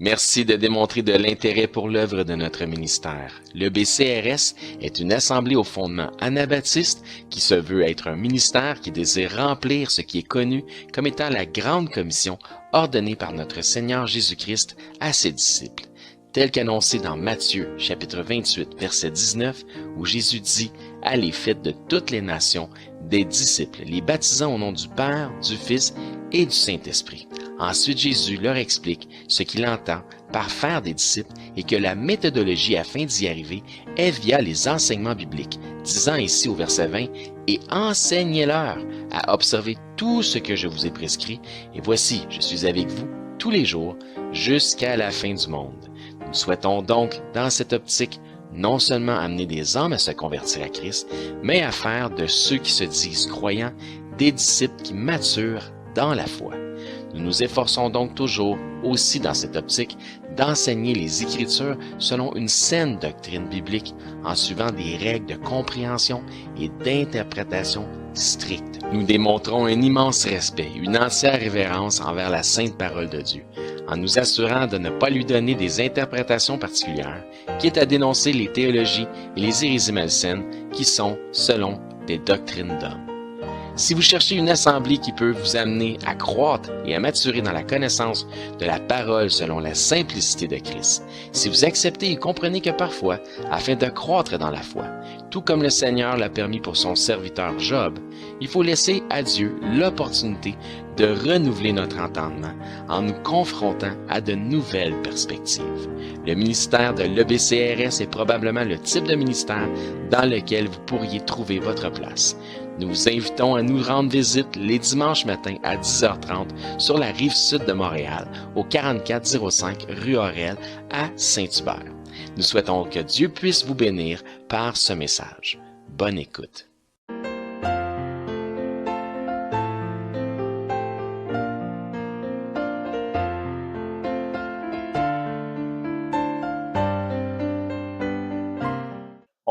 Merci de démontrer de l'intérêt pour l'œuvre de notre ministère. Le BCRS est une assemblée au fondement anabaptiste qui se veut être un ministère qui désire remplir ce qui est connu comme étant la grande commission ordonnée par notre Seigneur Jésus-Christ à ses disciples, tel qu'annoncé dans Matthieu chapitre 28 verset 19 où Jésus dit « Allez, faites de toutes les nations des disciples, les baptisant au nom du Père, du Fils et du Saint-Esprit. » Ensuite, Jésus leur explique ce qu'il entend par faire des disciples et que la méthodologie afin d'y arriver est via les enseignements bibliques, disant ici au verset 20 « Et enseignez-leur à observer tout ce que je vous ai prescrit, et voici, je suis avec vous tous les jours jusqu'à la fin du monde. » Nous souhaitons donc, dans cette optique, non seulement amener des hommes à se convertir à Christ, mais à faire de ceux qui se disent croyants des disciples qui maturent dans la foi. Nous nous efforçons donc toujours, aussi dans cette optique, d'enseigner les Écritures selon une saine doctrine biblique, en suivant des règles de compréhension et d'interprétation strictes. Nous démontrons un immense respect, une entière révérence envers la sainte parole de Dieu, en nous assurant de ne pas lui donner des interprétations particulières, quitte à dénoncer les théologies et les hérésies malsaines qui sont, selon, des doctrines d'hommes. Si vous cherchez une assemblée qui peut vous amener à croître et à maturer dans la connaissance de la parole selon la simplicité de Christ, si vous acceptez et comprenez que parfois, afin de croître dans la foi, tout comme le Seigneur l'a permis pour son serviteur Job, il faut laisser à Dieu l'opportunité de renouveler notre entendement en nous confrontant à de nouvelles perspectives. Le ministère de l'EBCRS est probablement le type de ministère dans lequel vous pourriez trouver votre place. Nous vous invitons à nous rendre visite les dimanches matins à 10h30 sur la rive sud de Montréal, au 4405 rue Aurel à Saint-Hubert. Nous souhaitons que Dieu puisse vous bénir par ce message. Bonne écoute.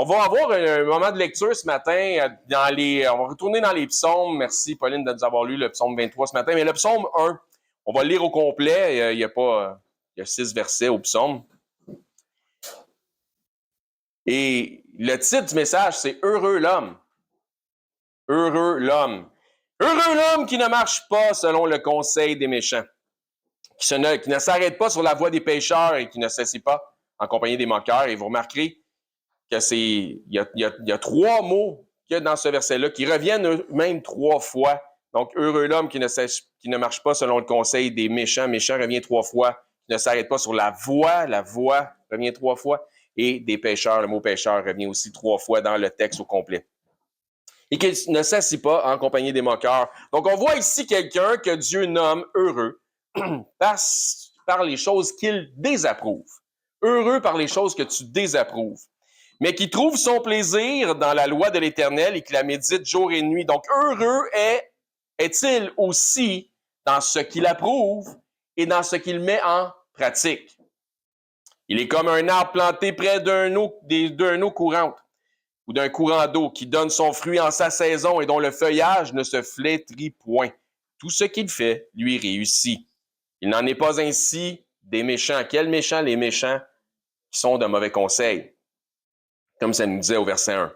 On va avoir un moment de lecture ce matin. On va retourner dans les psaumes. Merci, Pauline, de nous avoir lu le psaume 23 ce matin. Mais le psaume 1, on va le lire au complet. Il y a 6 versets au psaume. Et le titre du message, c'est « Heureux l'homme ». Heureux l'homme. Heureux l'homme qui ne marche pas selon le conseil des méchants, qui ne s'arrête pas sur la voie des pécheurs et qui ne s'assied pas en compagnie des moqueurs. Et vous remarquerez il y a 3 mots qu'il y a dans ce verset-là qui reviennent eux-mêmes 3 fois. Donc, heureux l'homme qui ne marche pas selon le conseil des méchants. Méchant revient 3 fois. Qui ne s'arrête pas sur la voie revient 3 fois. Et des pécheurs, le mot pécheur revient aussi 3 fois dans le texte au complet. Et qu'il ne s'assied pas en compagnie des moqueurs. Donc, on voit ici quelqu'un que Dieu nomme heureux par les choses qu'il désapprouve. Heureux par les choses que tu désapprouves. Mais qui trouve son plaisir dans la loi de l'Éternel et qui la médite jour et nuit. Donc, heureux est-il aussi dans ce qu'il approuve et dans ce qu'il met en pratique. Il est comme un arbre planté près d'une eau courante ou d'un courant d'eau qui donne son fruit en sa saison et dont le feuillage ne se flétrit point. Tout ce qu'il fait lui réussit. Il n'en est pas ainsi des méchants. Quels méchants? Les méchants qui sont de mauvais conseils. Comme ça nous disait au verset 1.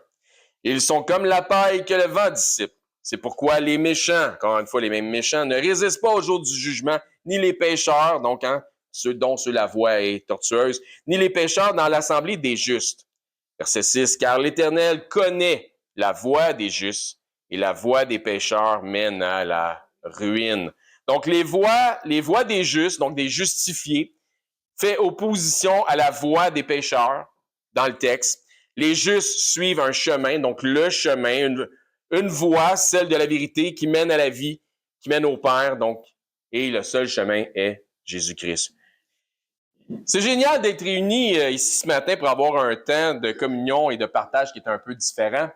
Ils sont comme la paille que le vent dissipe. C'est pourquoi les méchants, encore une fois les mêmes méchants, ne résistent pas au jour du jugement, ni les pécheurs, donc ceux dont la voie est tortueuse, ni les pécheurs dans l'assemblée des justes. Verset 6. Car l'Éternel connaît la voie des justes et la voie des pécheurs mène à la ruine. Donc les voies des justes, donc des justifiés, fait opposition à la voie des pécheurs dans le texte. Les justes suivent un chemin, donc le chemin, une voie, celle de la vérité qui mène à la vie, qui mène au Père, donc, et le seul chemin est Jésus-Christ. C'est génial d'être réunis ici ce matin pour avoir un temps de communion et de partage qui est un peu différent.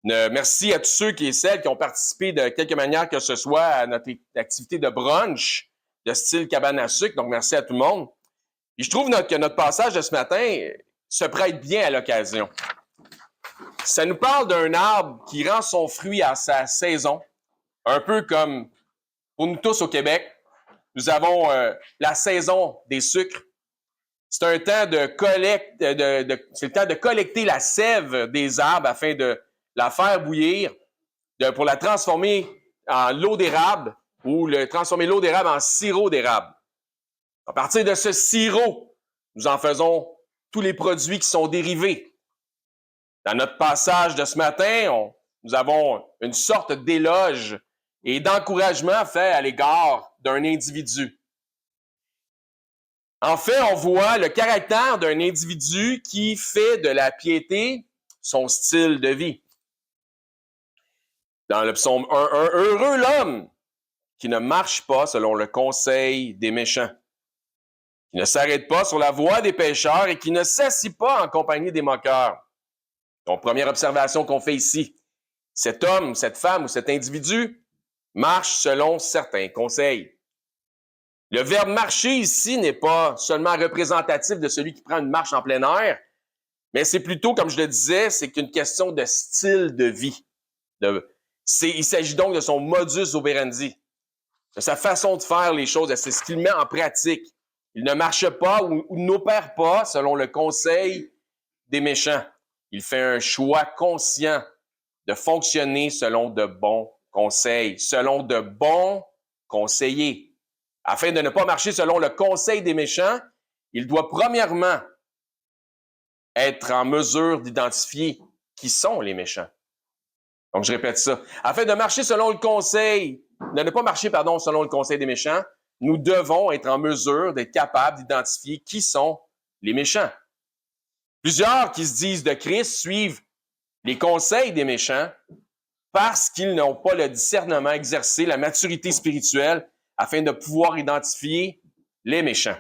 Merci à tous ceux et celles qui ont participé de quelque manière que ce soit à notre activité de brunch de style cabane à sucre, donc merci à tout le monde. Et je trouve que notre passage de ce matin se prête bien à l'occasion. Ça nous parle d'un arbre qui rend son fruit à sa saison, un peu comme pour nous tous au Québec. nous avons la saison des sucres. C'est un temps de collecte, c'est le temps de collecter la sève des arbres afin de la faire bouillir, pour la transformer en l'eau d'érable ou transformer l'eau d'érable en sirop d'érable. À partir de ce sirop, nous en faisons tous les produits qui sont dérivés. Dans notre passage de ce matin, nous avons une sorte d'éloge et d'encouragement fait à l'égard d'un individu. En fait, on voit le caractère d'un individu qui fait de la piété son style de vie. Dans le psaume 1:1, « Heureux l'homme qui ne marche pas selon le conseil des méchants, qui ne s'arrête pas sur la voie des pécheurs et qui ne s'assit pas en compagnie des moqueurs. » Donc, première observation qu'on fait ici, cet homme, cette femme ou cet individu marche selon certains conseils. Le verbe marcher ici n'est pas seulement représentatif de celui qui prend une marche en plein air, mais c'est plutôt, comme je le disais, c'est qu'une question de style de vie. Il s'agit donc de son modus operandi, de sa façon de faire les choses, c'est ce qu'il met en pratique. Il ne marche pas ou n'opère pas selon le conseil des méchants. Il fait un choix conscient de fonctionner selon de bons conseils, selon de bons conseillers. Afin de ne pas marcher selon le conseil des méchants, il doit premièrement être en mesure d'identifier qui sont les méchants. Donc, je répète ça. Afin de marcher selon le conseil, de ne pas marcher, selon le conseil des méchants, nous devons être en mesure d'être capables d'identifier qui sont les méchants. Plusieurs qui se disent de Christ suivent les conseils des méchants parce qu'ils n'ont pas le discernement exercé, la maturité spirituelle, afin de pouvoir identifier les méchants.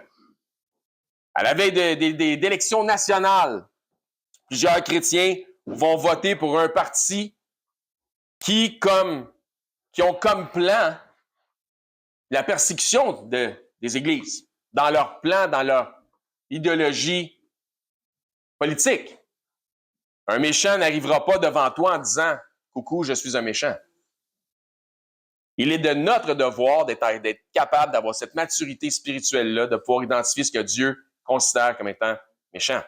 À la veille d'élections nationales, plusieurs chrétiens vont voter pour un parti qui ont comme plan la persécution des églises, dans leur plan, dans leur idéologie politique. Un méchant n'arrivera pas devant toi en disant « Coucou, je suis un méchant ». Il est de notre devoir d'être capable d'avoir cette maturité spirituelle-là, de pouvoir identifier ce que Dieu considère comme étant méchant.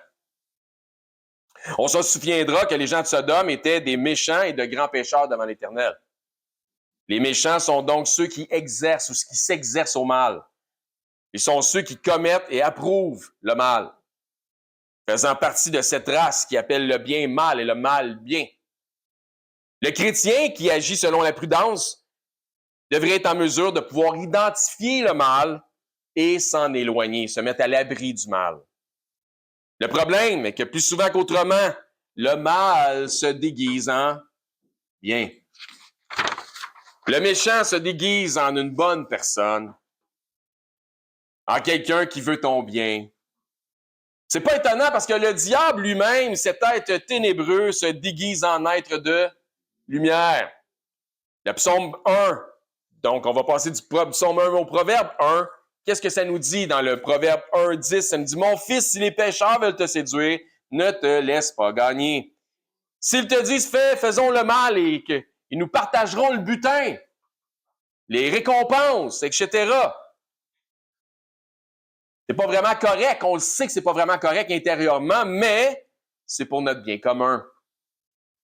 On se souviendra que les gens de Sodome étaient des méchants et de grands pécheurs devant l'Éternel. Les méchants sont donc ceux qui exercent ou qui s'exercent au mal. Ils sont ceux qui commettent et approuvent le mal, faisant partie de cette race qui appelle le bien mal et le mal bien. Le chrétien qui agit selon la prudence devrait être en mesure de pouvoir identifier le mal et s'en éloigner, se mettre à l'abri du mal. Le problème est que plus souvent qu'autrement, le mal se déguise en bien. Le méchant se déguise en une bonne personne, en quelqu'un qui veut ton bien. C'est pas étonnant parce que le diable lui-même, cet être ténébreux, se déguise en être de lumière. Le psaume 1, donc on va passer du psaume 1 au proverbe 1. Qu'est-ce que ça nous dit dans le proverbe 1:10? Ça nous dit « Mon fils, si les pécheurs veulent te séduire, ne te laisse pas gagner. S'ils te disent « faisons le mal et qu'ils nous partageront le butin, les récompenses, etc. » C'est pas vraiment correct. On le sait que c'est pas vraiment correct intérieurement, mais c'est pour notre bien commun.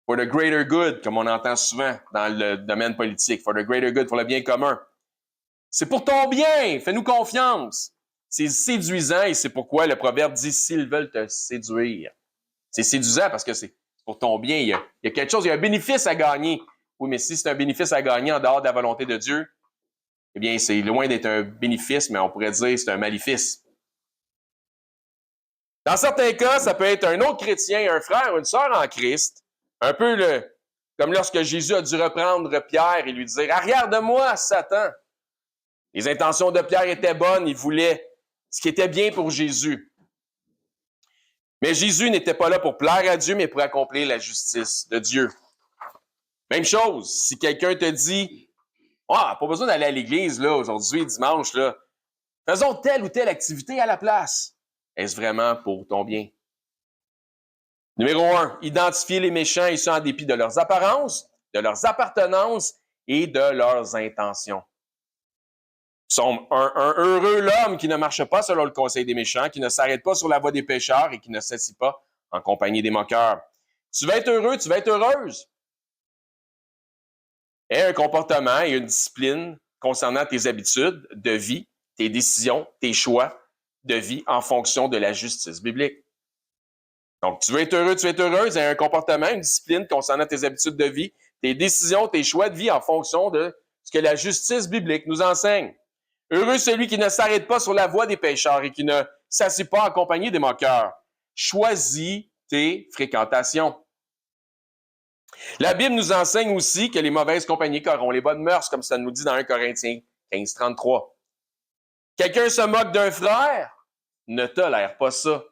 For the greater good, comme on entend souvent dans le domaine politique. For the greater good, pour le bien commun. C'est pour ton bien, fais-nous confiance. C'est séduisant et c'est pourquoi le proverbe dit « s'ils veulent te séduire ». C'est séduisant parce que c'est pour ton bien. Il y a quelque chose, il y a un bénéfice à gagner. Oui, mais si c'est un bénéfice à gagner en dehors de la volonté de Dieu, eh bien, c'est loin d'être un bénéfice, mais on pourrait dire que c'est un maléfice. Dans certains cas, ça peut être un autre chrétien, un frère ou une sœur en Christ, un peu comme lorsque Jésus a dû reprendre Pierre et lui dire « Arrière de moi, Satan ». Les intentions de Pierre étaient bonnes, il voulait ce qui était bien pour Jésus. Mais Jésus n'était pas là pour plaire à Dieu, mais pour accomplir la justice de Dieu. Même chose, si quelqu'un te dit « Ah, pas besoin d'aller à l'église là aujourd'hui, dimanche, là. Faisons telle ou telle activité à la place. » Est-ce vraiment pour ton bien? Numéro 1, identifier les méchants et ce en dépit de leurs apparences, de leurs appartenances et de leurs intentions. Psaume 1, heureux l'homme qui ne marche pas selon le conseil des méchants, qui ne s'arrête pas sur la voie des pécheurs et qui ne s'assit pas en compagnie des moqueurs. Tu vas être heureux, tu vas être heureuse. Aie un comportement et une discipline concernant tes habitudes de vie, tes décisions, tes choix de vie en fonction de la justice biblique. Donc, tu veux être heureux, tu veux être heureuse, aie un comportement, une discipline concernant tes habitudes de vie, tes décisions, tes choix de vie en fonction de ce que la justice biblique nous enseigne. Heureux celui qui ne s'arrête pas sur la voie des pécheurs et qui ne s'assied pas en compagnie des moqueurs. Choisis tes fréquentations. La Bible nous enseigne aussi que les mauvaises compagnies corrompent les bonnes mœurs, comme ça nous dit dans 1 Corinthiens 15, 33. Quelqu'un se moque d'un frère? Ne tolère pas ça.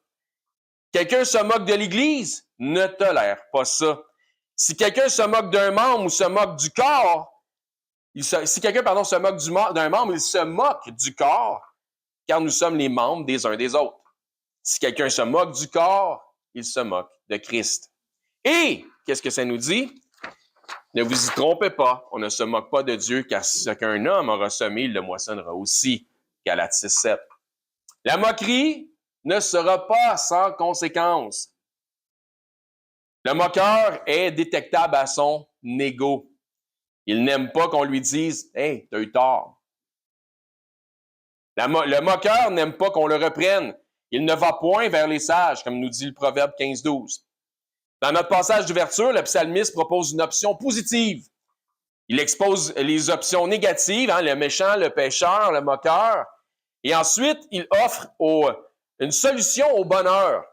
Quelqu'un se moque de l'Église? Ne tolère pas ça. Si quelqu'un se moque d'un membre ou se moque du corps, si quelqu'un se moque d'un membre, il se moque du corps, car nous sommes les membres des uns des autres. Si quelqu'un se moque du corps, il se moque de Christ. Et, qu'est-ce que ça nous dit? Ne vous y trompez pas, on ne se moque pas de Dieu, car ce qu'un homme aura semé, il le moissonnera aussi. Galates 6, 7. La moquerie ne sera pas sans conséquence. Le moqueur est détectable à son ego. Il n'aime pas qu'on lui dise « Hey, t'as eu tort ». Le moqueur n'aime pas qu'on le reprenne. Il ne va point vers les sages, comme nous dit le Proverbe 15, 12. Dans notre passage d'ouverture, le psalmiste propose une option positive. Il expose les options négatives, le méchant, le pécheur, le moqueur. Et ensuite, il offre une solution au bonheur,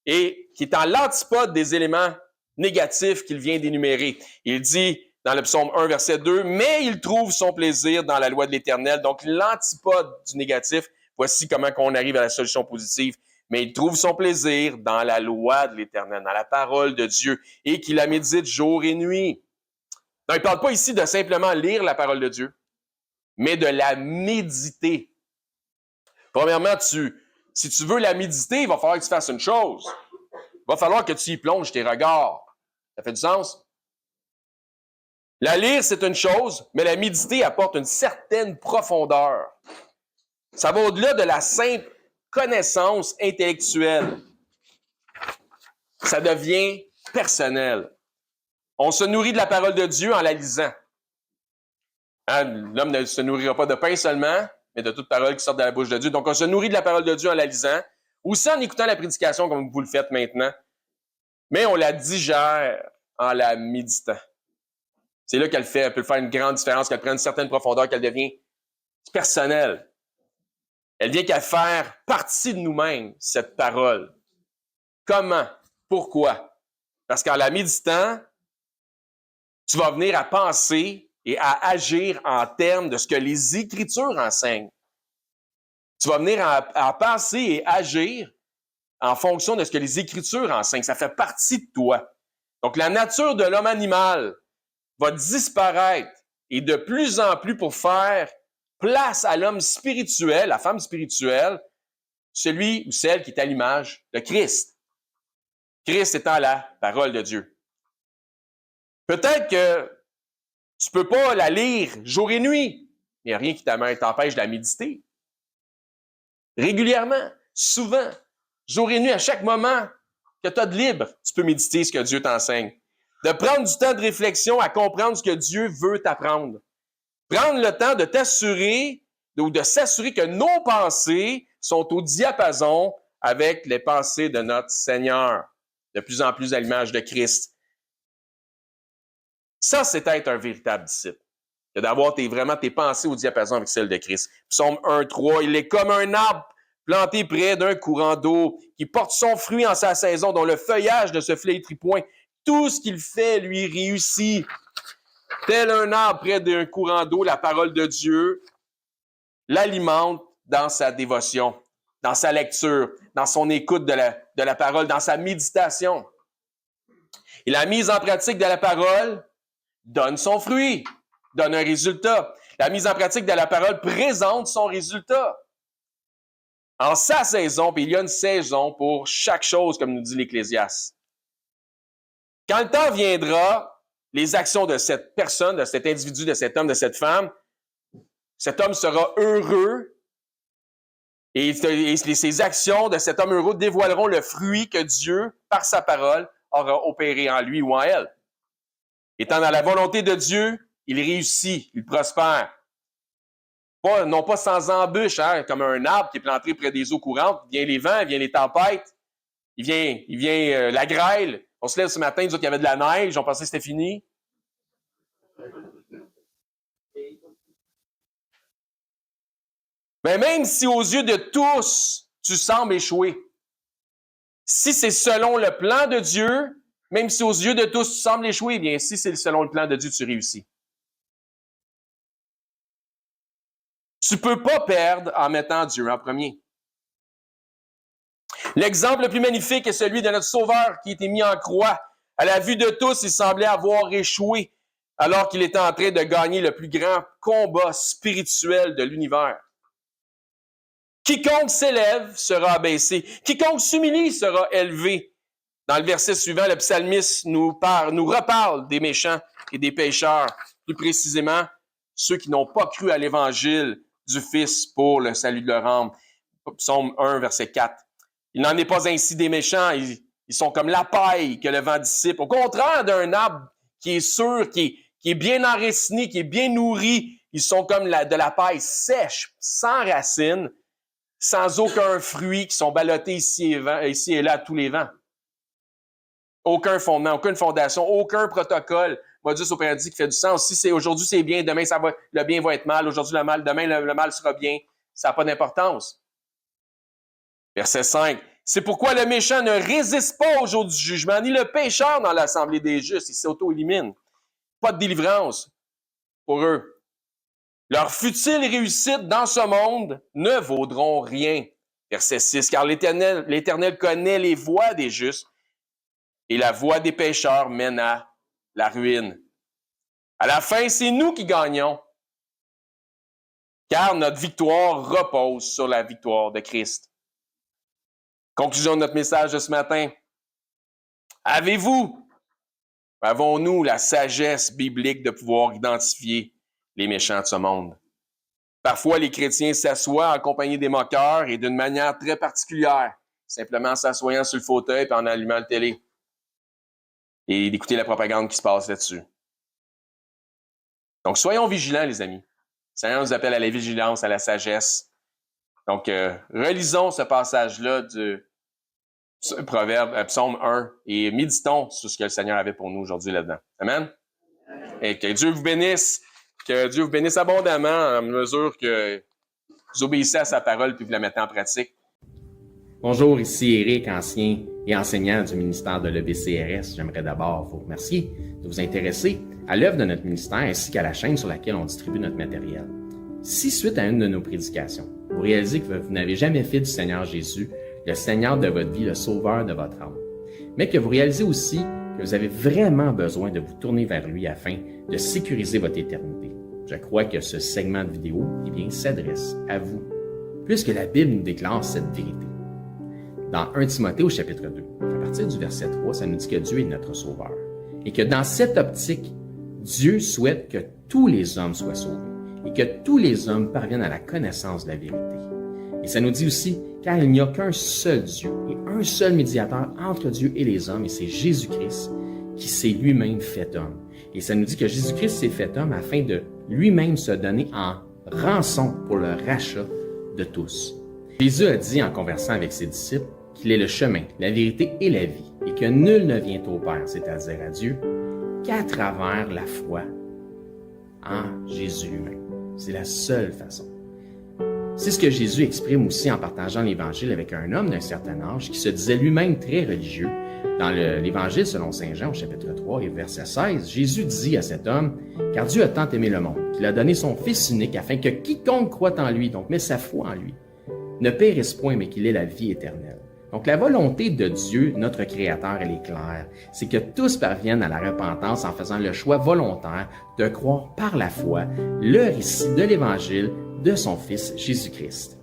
et qui est en l'antipode des éléments négatifs qu'il vient d'énumérer. Il dit dans le psaume 1, verset 2, « Mais il trouve son plaisir dans la loi de l'Éternel. » Donc, l'antipode du négatif, voici comment on arrive à la solution positive. « Mais il trouve son plaisir dans la loi de l'Éternel, dans la parole de Dieu, et qu'il la médite jour et nuit. » Donc, il ne parle pas ici de simplement lire la parole de Dieu, mais de la méditer. Premièrement, si tu veux la méditer, il va falloir que tu fasses une chose. Il va falloir que tu y plonges tes regards. Ça fait du sens? La lire, c'est une chose, mais la méditer apporte une certaine profondeur. Ça va au-delà de la simple connaissance intellectuelle. Ça devient personnel. On se nourrit de la parole de Dieu en la lisant. L'homme ne se nourrira pas de pain seulement, mais de toute parole qui sort de la bouche de Dieu. Donc, on se nourrit de la parole de Dieu en la lisant, aussi en écoutant la prédication comme vous le faites maintenant, mais on la digère en la méditant. C'est là qu'elle peut faire une grande différence, qu'elle prend une certaine profondeur, qu'elle devient personnelle. Elle vient qu'à faire partie de nous-mêmes, cette parole. Comment? Pourquoi? Parce qu'en la méditant, tu vas venir à penser et à agir en termes de ce que les Écritures enseignent. Tu vas venir à penser et agir en fonction de ce que les Écritures enseignent. Ça fait partie de toi. Donc, la nature de l'homme animal va disparaître et de plus en plus pour faire place à l'homme spirituel, la femme spirituelle, celui ou celle qui est à l'image de Christ. Christ étant la parole de Dieu. Peut-être que tu peux pas la lire jour et nuit, mais il n'y a rien qui t'empêche de la méditer. Régulièrement, souvent, jour et nuit, à chaque moment que tu as de libre, tu peux méditer ce que Dieu t'enseigne. De prendre du temps de réflexion à comprendre ce que Dieu veut t'apprendre. Prendre le temps de t'assurer ou de s'assurer que nos pensées sont au diapason avec les pensées de notre Seigneur, de plus en plus à l'image de Christ. Ça, c'est être un véritable disciple. C'est d'avoir vraiment tes pensées au diapason avec celles de Christ. Psaume 1, 3, il est comme un arbre planté près d'un courant d'eau, qui porte son fruit en sa saison, dont le feuillage ne se flétrit point. Tout ce qu'il fait lui réussit. Tel un arbre près d'un courant d'eau, la parole de Dieu l'alimente dans sa dévotion, dans sa lecture, dans son écoute de la parole, dans sa méditation. Et la mise en pratique de la parole donne son fruit, donne un résultat. La mise en pratique de la parole présente son résultat. En sa saison, puis il y a une saison pour chaque chose, comme nous dit l'Ecclésiaste. Quand le temps viendra, les actions de cette personne, de cet individu, de cet homme, de cette femme, cet homme sera heureux et ces actions de cet homme heureux dévoileront le fruit que Dieu, par sa parole, aura opéré en lui ou en elle. Étant dans la volonté de Dieu, il réussit, il prospère. Non pas sans embûche, hein, comme un arbre qui est planté près des eaux courantes. Il vient les vents, il vient les tempêtes, il vient la grêle. On se lève ce matin, ils disent qu'il y avait de la neige, on pensait que c'était fini. Mais même si aux yeux de tous, tu sembles échouer, si c'est selon le plan de Dieu, même si aux yeux de tous, tu sembles échouer, bien si c'est selon le plan de Dieu, tu réussis. Tu ne peux pas perdre en mettant Dieu en premier. L'exemple le plus magnifique est celui de notre Sauveur qui a été mis en croix. À la vue de tous, il semblait avoir échoué alors qu'il était en train de gagner le plus grand combat spirituel de l'univers. Quiconque s'élève sera abaissé. Quiconque s'humilie sera élevé. Dans le verset suivant, le psalmiste nous reparle des méchants et des pécheurs, plus précisément ceux qui n'ont pas cru à l'évangile du Fils pour le salut de leur âme. Psaume 1, verset 4. Il n'en est pas ainsi des méchants, ils sont comme la paille que le vent dissipe. Au contraire d'un arbre qui est sûr, qui est bien enraciné, qui est bien nourri, ils sont comme de la paille sèche, sans racines, sans aucun fruit, qui sont ballottés ici et là à tous les vents. Aucun fondement, aucune fondation, aucun protocole. Modus operandi qui fait du sens. Si aujourd'hui c'est bien, demain le bien va être mal, aujourd'hui le mal, demain le mal sera bien. Ça n'a pas d'importance. Verset 5. C'est pourquoi le méchant ne résiste pas au jour du jugement, ni le pécheur dans l'assemblée des justes. Il s'auto-élimine. Pas de délivrance pour eux. Leurs futiles réussites dans ce monde ne vaudront rien. Verset 6. Car l'Éternel connaît les voies des justes et la voie des pécheurs mène à la ruine. À la fin, c'est nous qui gagnons, car notre victoire repose sur la victoire de Christ. Conclusion de notre message de ce matin. Avons-nous la sagesse biblique de pouvoir identifier les méchants de ce monde? Parfois, les chrétiens s'assoient en compagnie des moqueurs et d'une manière très particulière, simplement en s'assoyant sur le fauteuil et en allumant la télé et d'écouter la propagande qui se passe là-dessus. Donc, soyons vigilants, les amis. Le Seigneur nous appelle à la vigilance, à la sagesse. Donc, relisons ce passage-là du Proverbe, Psaume 1, et méditons sur ce que le Seigneur avait pour nous aujourd'hui là-dedans. Amen? Et que Dieu vous bénisse. Que Dieu vous bénisse abondamment à mesure que vous obéissez à sa parole puis vous la mettez en pratique. Bonjour, ici Éric, ancien et enseignant du ministère de l'EBCRS. J'aimerais d'abord vous remercier de vous intéresser à l'œuvre de notre ministère ainsi qu'à la chaîne sur laquelle on distribue notre matériel. Si, suite à une de nos prédications, vous réalisez que vous n'avez jamais fait du Seigneur Jésus le Seigneur de votre vie, le Sauveur de votre âme, mais que vous réalisez aussi que vous avez vraiment besoin de vous tourner vers lui afin de sécuriser votre éternité, je crois que ce segment de vidéo s'adresse à vous, puisque la Bible nous déclare cette vérité. Dans 1 Timothée au chapitre 2, à partir du verset 3, ça nous dit que Dieu est notre Sauveur et que dans cette optique, Dieu souhaite que tous les hommes soient sauvés et que tous les hommes parviennent à la connaissance de la vérité. Et ça nous dit aussi, car il n'y a qu'un seul Dieu et un seul médiateur entre Dieu et les hommes, et c'est Jésus-Christ qui s'est lui-même fait homme. Et ça nous dit que Jésus-Christ s'est fait homme afin de lui-même se donner en rançon pour le rachat de tous. Jésus a dit en conversant avec ses disciples qu'il est le chemin, la vérité et la vie, et que nul ne vient au Père, c'est-à-dire à Dieu, qu'à travers la foi en Jésus lui-même. C'est la seule façon. C'est ce que Jésus exprime aussi en partageant l'Évangile avec un homme d'un certain âge qui se disait lui-même très religieux. Dans l'Évangile selon saint Jean, au chapitre 3 et verset 16, Jésus dit à cet homme, « Car Dieu a tant aimé le monde, qu'il a donné son Fils unique, afin que quiconque croit en lui, donc met sa foi en lui, ne périsse point, mais qu'il ait la vie éternelle. » Donc la volonté de Dieu, notre Créateur, elle est claire. C'est que tous parviennent à la repentance en faisant le choix volontaire de croire par la foi le récit de l'Évangile de son Fils Jésus-Christ.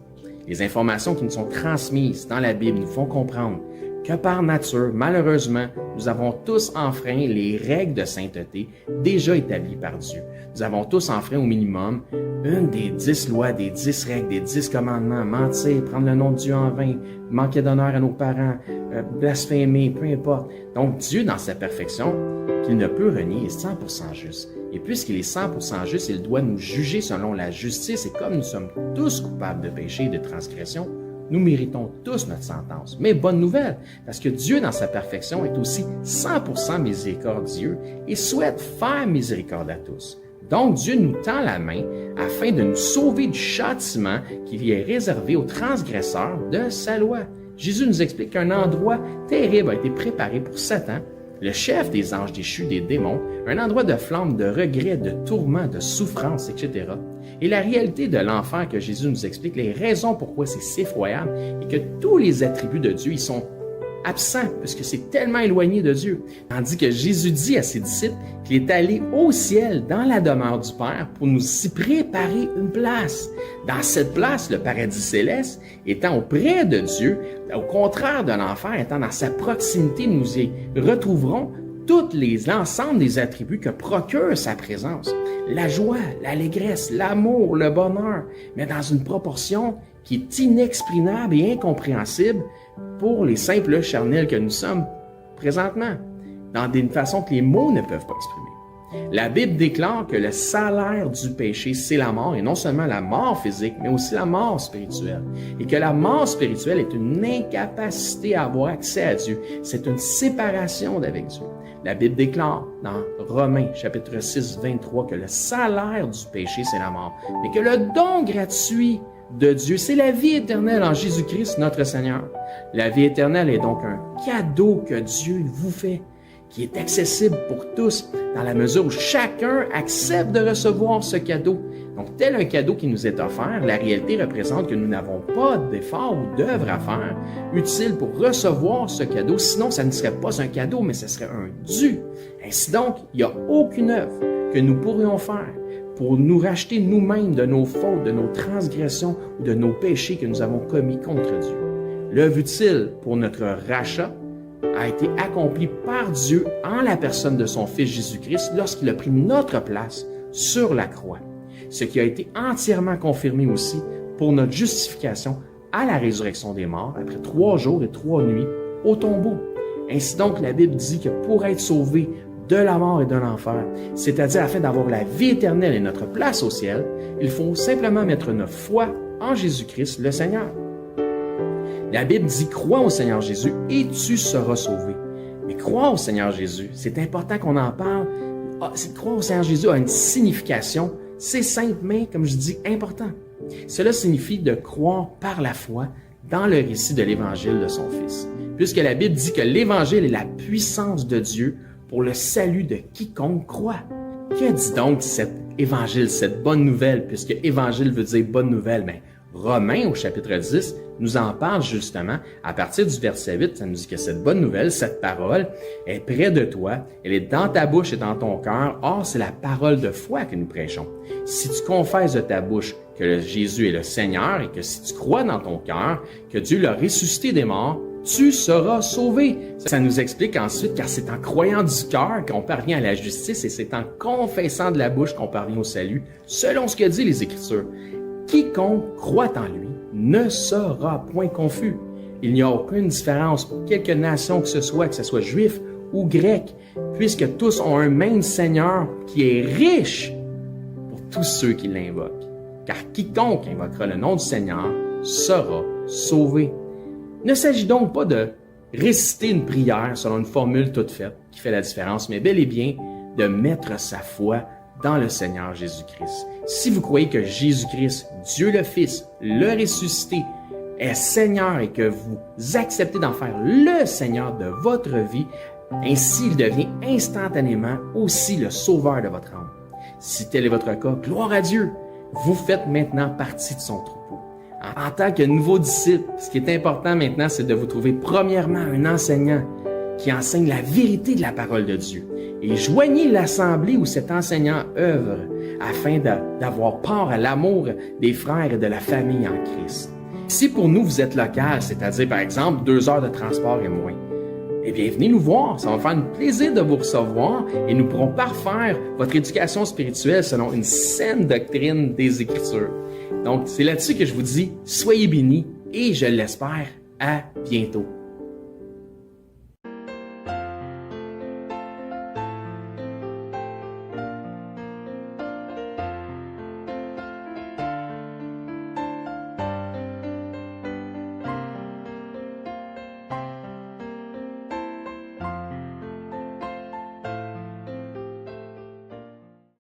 Les informations qui nous sont transmises dans la Bible nous font comprendre que par nature, malheureusement, nous avons tous enfreint les règles de sainteté déjà établies par Dieu. Nous avons tous enfreint au minimum une des 10 lois, des 10 règles, des 10 commandements, mentir, prendre le nom de Dieu en vain, manquer d'honneur à nos parents, blasphémer, peu importe. Donc Dieu, dans sa perfection, qu'il ne peut renier, est 100% juste. Et puisqu'il est 100% juste, il doit nous juger selon la justice. Et comme nous sommes tous coupables de péché et de transgression, nous méritons tous notre sentence. Mais bonne nouvelle, parce que Dieu, dans sa perfection, est aussi 100% miséricordieux et souhaite faire miséricorde à tous. Donc, Dieu nous tend la main afin de nous sauver du châtiment qui lui est réservé aux transgresseurs de sa loi. Jésus nous explique qu'un endroit terrible a été préparé pour Satan, le chef des anges déchus, des démons, un endroit de flamme, de regret, de tourment, de souffrance, etc. Et la réalité de l'enfer que Jésus nous explique, les raisons pourquoi c'est si effroyable, et que tous les attributs de Dieu, ils sont absents, puisque c'est tellement éloigné de Dieu. Tandis que Jésus dit à ses disciples qu'il est allé au ciel, dans la demeure du Père, pour nous y préparer une place. Dans cette place, le paradis céleste, étant auprès de Dieu, au contraire de l'enfer, étant dans sa proximité, nous y retrouverons l'ensemble des attributs que procure sa présence. La joie, l'allégresse, l'amour, le bonheur, mais dans une proportion qui est inexprimable et incompréhensible pour les simples charnels que nous sommes présentement, dans une façon que les mots ne peuvent pas exprimer. La Bible déclare que le salaire du péché, c'est la mort, et non seulement la mort physique, mais aussi la mort spirituelle. Et que la mort spirituelle est une incapacité à avoir accès à Dieu. C'est une séparation d'avec Dieu. La Bible déclare dans Romains, chapitre 6, 23, que le salaire du péché, c'est la mort, mais que le don gratuit de Dieu, c'est la vie éternelle en Jésus-Christ, notre Seigneur. La vie éternelle est donc un cadeau que Dieu vous fait, qui est accessible pour tous, dans la mesure où chacun accepte de recevoir ce cadeau. Donc, tel un cadeau qui nous est offert, la réalité représente que nous n'avons pas d'effort ou d'œuvre à faire utile pour recevoir ce cadeau. Sinon, ça ne serait pas un cadeau, mais ce serait un dû. Ainsi donc, il n'y a aucune œuvre que nous pourrions faire pour nous racheter nous-mêmes de nos fautes, de nos transgressions ou de nos péchés que nous avons commis contre Dieu. L'œuvre utile pour notre rachat a été accomplie par Dieu en la personne de son Fils Jésus-Christ lorsqu'il a pris notre place sur la croix. Ce qui a été entièrement confirmé aussi pour notre justification à la résurrection des morts après 3 jours et 3 nuits au tombeau. Ainsi donc, la Bible dit que pour être sauvé de la mort et de l'enfer, c'est-à-dire afin d'avoir la vie éternelle et notre place au ciel, il faut simplement mettre notre foi en Jésus-Christ, le Seigneur. La Bible dit « Crois au Seigneur Jésus et tu seras sauvé ». Mais croire au Seigneur Jésus, c'est important qu'on en parle. Croire au Seigneur Jésus a une signification. C'est simple, mais, comme je dis, important. Cela signifie de croire par la foi dans le récit de l'Évangile de son Fils. Puisque la Bible dit que l'Évangile est la puissance de Dieu pour le salut de quiconque croit. Que dit donc cet Évangile, cette bonne nouvelle, puisque Évangile veut dire bonne nouvelle, mais Romains, au chapitre 10, nous en parle justement. À partir du verset 8, ça nous dit que cette bonne nouvelle, cette parole, est près de toi, elle est dans ta bouche et dans ton cœur. Or, c'est la parole de foi que nous prêchons. Si tu confesses de ta bouche que Jésus est le Seigneur et que si tu crois dans ton cœur que Dieu l'a ressuscité des morts, tu seras sauvé. Ça nous explique ensuite, car c'est en croyant du cœur qu'on parvient à la justice et c'est en confessant de la bouche qu'on parvient au salut, selon ce que dit les Écritures. Quiconque croit en lui ne sera point confus. Il n'y a aucune différence pour quelque nation que ce soit juif ou grec, puisque tous ont un même Seigneur qui est riche pour tous ceux qui l'invoquent. Car quiconque invoquera le nom du Seigneur sera sauvé. Il ne s'agit donc pas de réciter une prière selon une formule toute faite qui fait la différence, mais bel et bien de mettre sa foi dans le Seigneur Jésus-Christ. Si vous croyez que Jésus-Christ, Dieu le Fils, le ressuscité, est Seigneur et que vous acceptez d'en faire le Seigneur de votre vie, ainsi il devient instantanément aussi le sauveur de votre âme. Si tel est votre cas, gloire à Dieu, vous faites maintenant partie de son troupeau. En tant que nouveau disciple, ce qui est important maintenant, c'est de vous trouver premièrement un enseignant qui enseigne la vérité de la parole de Dieu. Et joignez l'assemblée où cet enseignant œuvre afin d'avoir part à l'amour des frères et de la famille en Christ. Si pour nous, vous êtes local, c'est-à-dire par exemple 2 heures de transport et moins, eh bien, venez nous voir. Ça va me faire un plaisir de vous recevoir et nous pourrons parfaire votre éducation spirituelle selon une saine doctrine des Écritures. Donc, c'est là-dessus que je vous dis, soyez bénis et je l'espère, à bientôt.